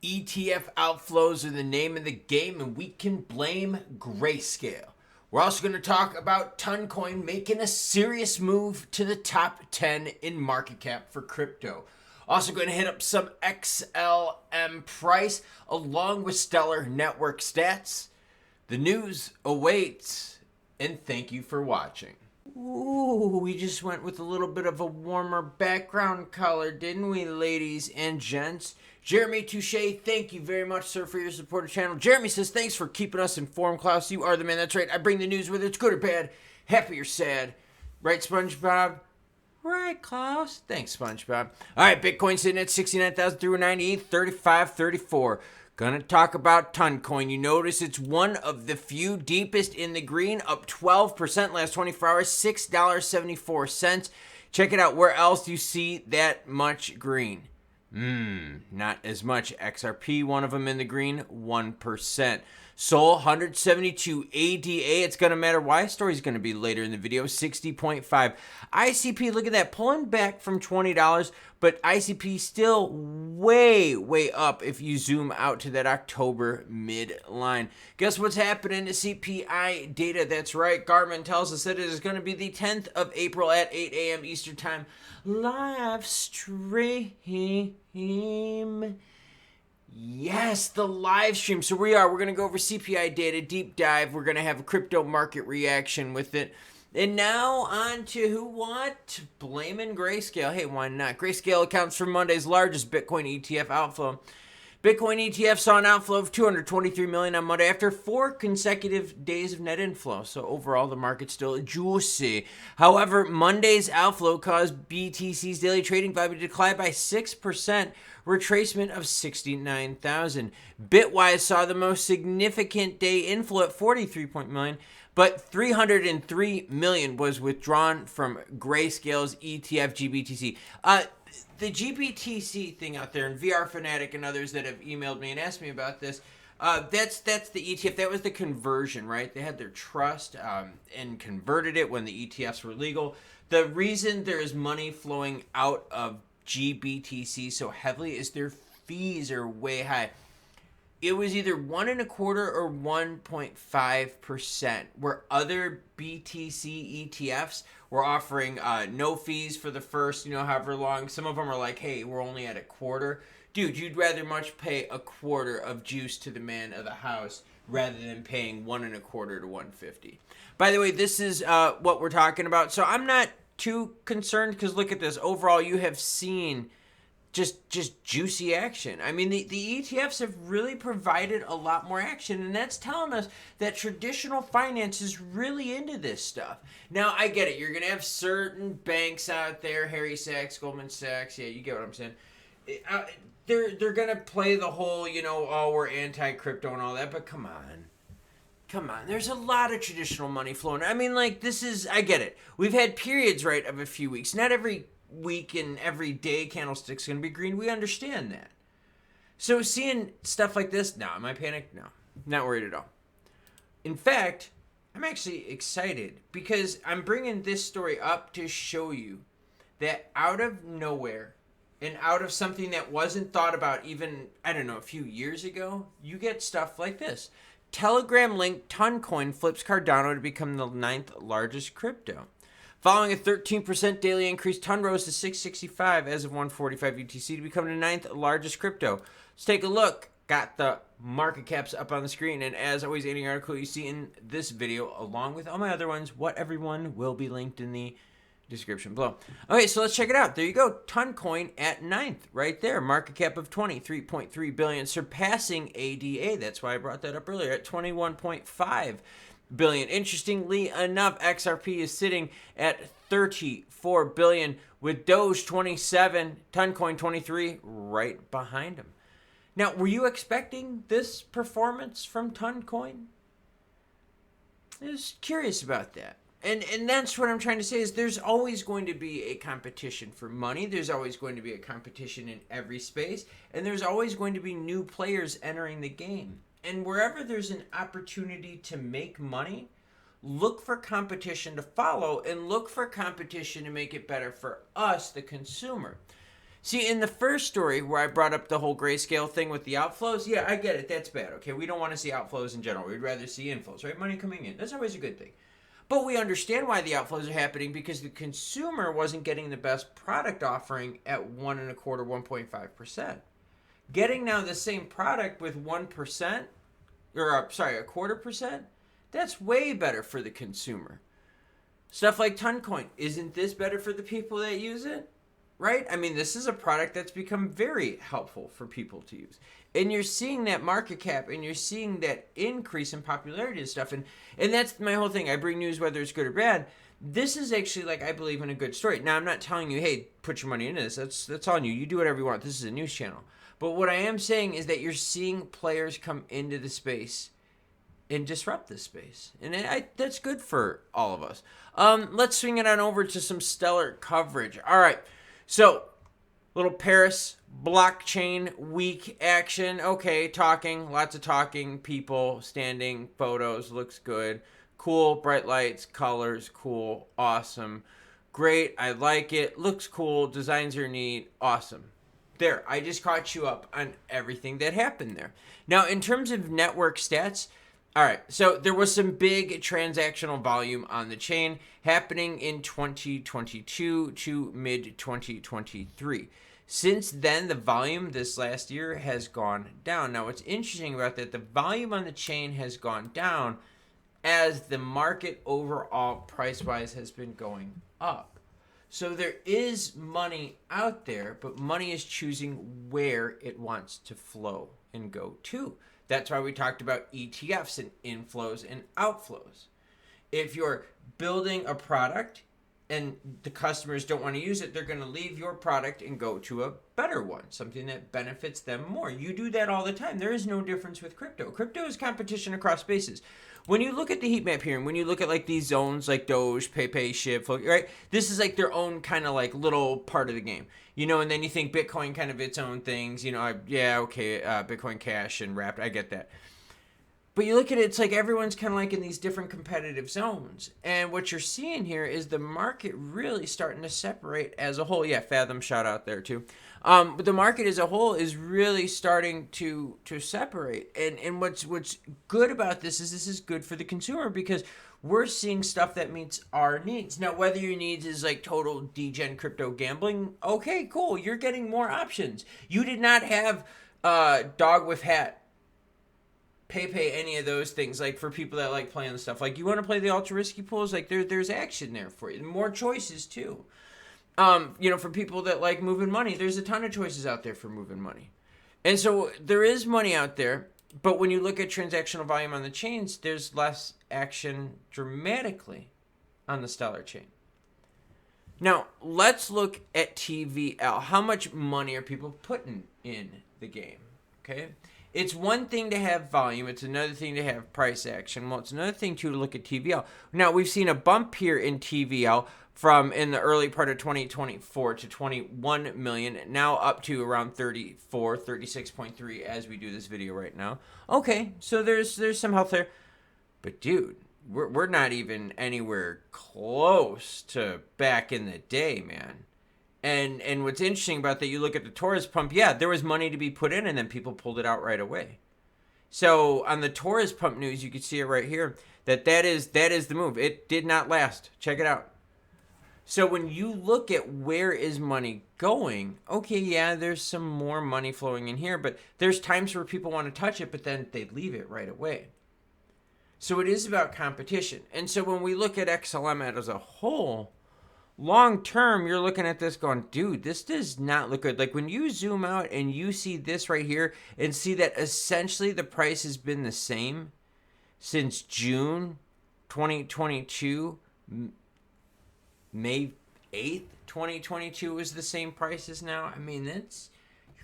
ETF outflows are the name of the game, and we can blame Grayscale. We're also going to talk about Toncoin making a serious move to the top 10 in market cap for crypto. Also going to hit up some XLM price along with stellar network stats. The news awaits, and thank you for watching. Ooh, we just went with a little bit of a warmer background color, didn't we, ladies and gents? Jeremy Touche, thank you very much, sir, for your support of the channel. Jeremy says, thanks for keeping us informed, Klaus. You are the man. That's right. I bring the news, whether it's good or bad, happy or sad. Right, SpongeBob? Right, Klaus. Thanks, SpongeBob. All right, Bitcoin sitting at 69,398, 35.34. Gonna talk about Toncoin. You notice it's one of the few deepest in the green, up 12% last 24 hours, $6.74. Check it out. Where else do you see that much green? Not as much. XRP, one of them in the green, 1%. Sol, 172 ADA. It's going to matter why. Story's going to be later in the video. 60.5. ICP, look at that. Pulling back from $20, but ICP still way up if you zoom out to that October midline. Guess what's happening to CPI data? That's right. Garmin tells us that it is going to be the 10th of April at 8 a.m. Eastern Time. Live stream. Yes, the live stream. So we're going to go over CPI data, deep dive. We're going to have a crypto market reaction with it. And now on to who what? Blaming Grayscale. Hey, why not? Grayscale accounts for Monday's largest Bitcoin ETF outflow. Bitcoin ETF saw an outflow of $223 million on Monday after 4 consecutive days of net inflow. So overall, the market's still juicy. However, Monday's outflow caused BTC's daily trading volume to decline by 6%, retracement of 69,000. Bitwise saw the most significant day inflow at 43 million, but 303 million was withdrawn from Grayscale's ETF GBTC. The GBTC thing out there, and VR Fanatic and others that have emailed me and asked me about this, that's the ETF. That was the conversion, right? They had their trust and converted it when the ETFs were legal. The reason there is money flowing out of GBTC so heavily is their fees are way high. It was either 1.25% or 1.5%, where other BTC ETFs were offering no fees for the first, however long. Some of them are like, hey, we're only at 1/4. Dude, you'd rather much pay 1/4 of juice to the man of the house rather than paying 1.25 to 150. By the way, this is what we're talking about. So I'm not too concerned because look at this. Overall, you have seen just juicy action. I mean, the ETFs have really provided a lot more action, and that's telling us that traditional finance is really into this stuff. Now, I get it. You're going to have certain banks out there, Harry Sachs, Goldman Sachs. Yeah, you get what I'm saying. They're going to play the whole, oh, we're anti-crypto and all that, but come on. There's a lot of traditional money flowing. I mean, I get it. We've had periods, right, of a few weeks. Not every week and every day candlestick's going to be green. We understand that. So seeing stuff like this, no. Am I panicked? No. Not worried at all. In fact, I'm actually excited because I'm bringing this story up to show you that out of nowhere and out of something that wasn't thought about even, a few years ago, you get stuff like this. Telegram link Toncoin flips Cardano to become the 9th largest crypto. Following a 13% daily increase, Ton rose to 665 as of 145 UTC to become the 9th largest crypto. Let's take a look. Got the market caps up on the screen, and as always, any article you see in this video, along with all my other ones, everyone will be linked in the description below. Okay, so let's check it out. There you go. Toncoin at 9th, right there. Market cap of 23.3 billion, surpassing ADA. That's why I brought that up earlier at 21.5 billion. Interestingly enough, XRP is sitting at 34 billion with Doge 27, Toncoin 23 right behind him. Now, were you expecting this performance from Toncoin? I was curious about that. And that's what I'm trying to say is there's always going to be a competition for money. There's always going to be a competition in every space. And there's always going to be new players entering the game. And wherever there's an opportunity to make money, look for competition to follow and look for competition to make it better for us, the consumer. See, in the first story where I brought up the whole Grayscale thing with the outflows, yeah, I get it. That's bad. Okay, we don't want to see outflows in general. We'd rather see inflows, right? Money coming in. That's always a good thing. But we understand why the outflows are happening because the consumer wasn't getting the best product offering at 1.25%, 1.5%. Getting now the same product with 1%, or sorry, 0.25%, that's way better for the consumer. Stuff like Toncoin, isn't this better for the people that use it? Right? I mean, this is a product that's become very helpful for people to use. And you're seeing that market cap and you're seeing that increase in popularity and stuff. And that's my whole thing. I bring news whether it's good or bad. This is actually, like, I believe in a good story. Now, I'm not telling you, hey, put your money into this. That's on you. You do whatever you want. This is a news channel. But what I am saying is that you're seeing players come into the space and disrupt this space. And that's good for all of us. Let's swing it on over to some stellar coverage. All right. So, little Paris blockchain week action. Okay, talking, lots of talking, people, standing, photos, looks good. Cool, bright lights, colors, cool, awesome. Great, I like it, looks cool, designs are neat, awesome. There, I just caught you up on everything that happened there. Now, in terms of network stats, all right, so there was some big transactional volume on the chain happening in 2022 to mid-2023. Since then, the volume this last year has gone down. Now, what's interesting about that, the volume on the chain has gone down as the market overall price-wise has been going up. So there is money out there, but money is choosing where it wants to flow and go to. That's why we talked about ETFs and inflows and outflows. If you're building a product and the customers don't want to use it, they're going to leave your product and go to a better one, something that benefits them more. You do that all the time. There is no difference with crypto. Crypto is competition across spaces. When you look at the heat map here, and when you look at like these zones like Doge, Pepe, SHIB, right? This is like their own kind of like little part of the game, you know. And then you think Bitcoin kind of its own things, you know. Bitcoin Cash and Wrapped, I get that. But you look at it, it's like everyone's kind of like in these different competitive zones. And what you're seeing here is the market really starting to separate as a whole. Yeah, Fathom shout out there too. But the market as a whole is really starting to separate. And what's good about this is good for the consumer because we're seeing stuff that meets our needs. Now, whether your needs is like total degen crypto gambling, okay, cool. You're getting more options. You did not have dog with hat, Pepe, any of those things, like for people that like playing the stuff. Like you want to play the ultra risky pools, like there's action there for you. More choices too. You know, for people that like moving money, there's a ton of choices out there for moving money. And so there is money out there, but when you look at transactional volume on the chains, there's less action dramatically on the Stellar chain. Now, let's look at TVL. How much money are people putting in the game? Okay. It's one thing to have volume. It's another thing to have price action. Well, it's another thing, too, to look at TVL. Now, we've seen a bump here in TVL from in the early part of 2024 to 21 million, now up to around 34, 36.3 as we do this video right now. Okay, so there's some health there. But, dude, we're not even anywhere close to back in the day, man. And what's interesting about that, you look at the Taurus pump, yeah, there was money to be put in, and then people pulled it out right away. So on the Taurus pump news, you can see it right here, that is the move. It did not last. Check it out. So when you look at where is money going, okay, yeah, there's some more money flowing in here, but there's times where people want to touch it, but then they leave it right away. So it is about competition. And so when we look at XLM as a whole, long term, you're looking at this going, dude, this does not look good. Like when you zoom out and you see this right here and see that essentially the price has been the same since June 2022, May 8th, 2022 was the same price as now. I mean, you're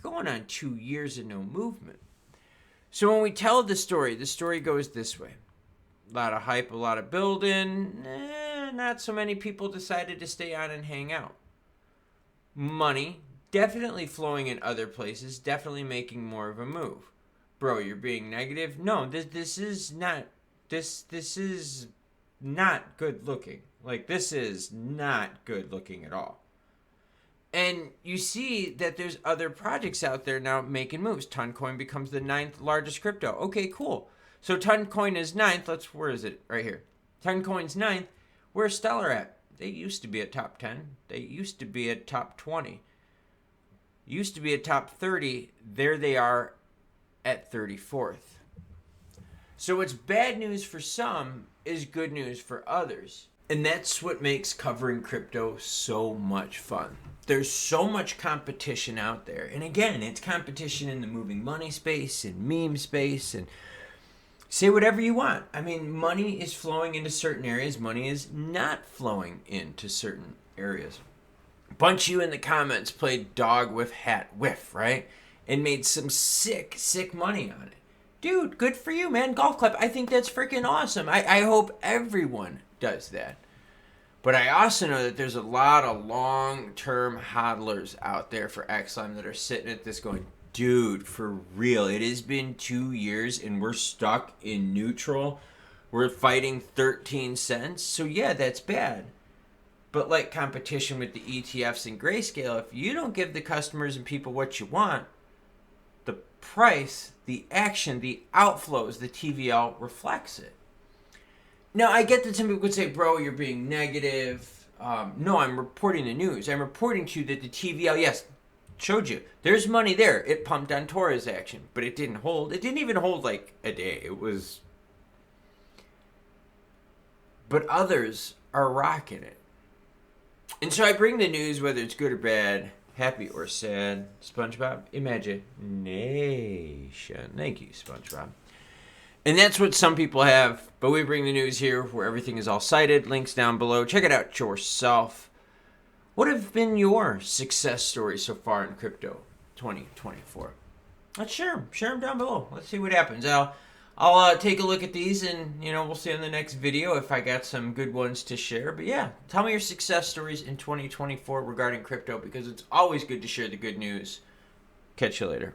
going on 2 years of no movement. So when we tell the story goes this way. A lot of hype, a lot of building. Not so many people decided to stay on and hang out. Money definitely flowing in other places, definitely making more of a move. Bro, you're being negative? No, this is not good looking. Like, this is not good looking at all. And you see that there's other projects out there now making moves. Toncoin becomes the 9th largest crypto. Okay, cool. So Toncoin is 9th. Where is it? Right here. Toncoin's 9th. Where's Stellar at? They used to be at top 10. They used to be at top 20. Used to be at top 30. There they are at 34th. So what's bad news for some is good news for others. And that's what makes covering crypto so much fun. There's so much competition out there. And again, it's competition in the moving money space and meme space, and say whatever you want. I mean, money is flowing into certain areas. Money is not flowing into certain areas. A bunch of you in the comments played dog with hat whiff, right? And made some sick money on it. Dude, good for you, man. Golf clap. I think that's freaking awesome. I hope everyone does that. But I also know that there's a lot of long-term hodlers out there for XLM that are sitting at this going, dude, for real, it has been 2 years and we're stuck in neutral. We're fighting 13 cents. So yeah, that's bad. But like competition with the ETFs and Grayscale, if you don't give the customers and people what you want, the price, the action, the outflows, the TVL reflects it. Now, I get that some people could say, bro, you're being negative. No, I'm reporting the news. I'm reporting to you that the TVL, yes, showed you. There's money there. It pumped on Torres action, but it didn't hold. It didn't even hold like a day. It was... But others are rocking it. And so I bring the news, whether it's good or bad, happy or sad. SpongeBob, imagination. Thank you, SpongeBob. And that's what some people have, but we bring the news here where everything is all cited. Links down below. Check it out yourself. What have been your success stories so far in crypto 2024? Let's share them. Share them down below. Let's see what happens. I'll take a look at these, and we'll see in the next video if I got some good ones to share. But yeah, tell me your success stories in 2024 regarding crypto, because it's always good to share the good news. Catch you later.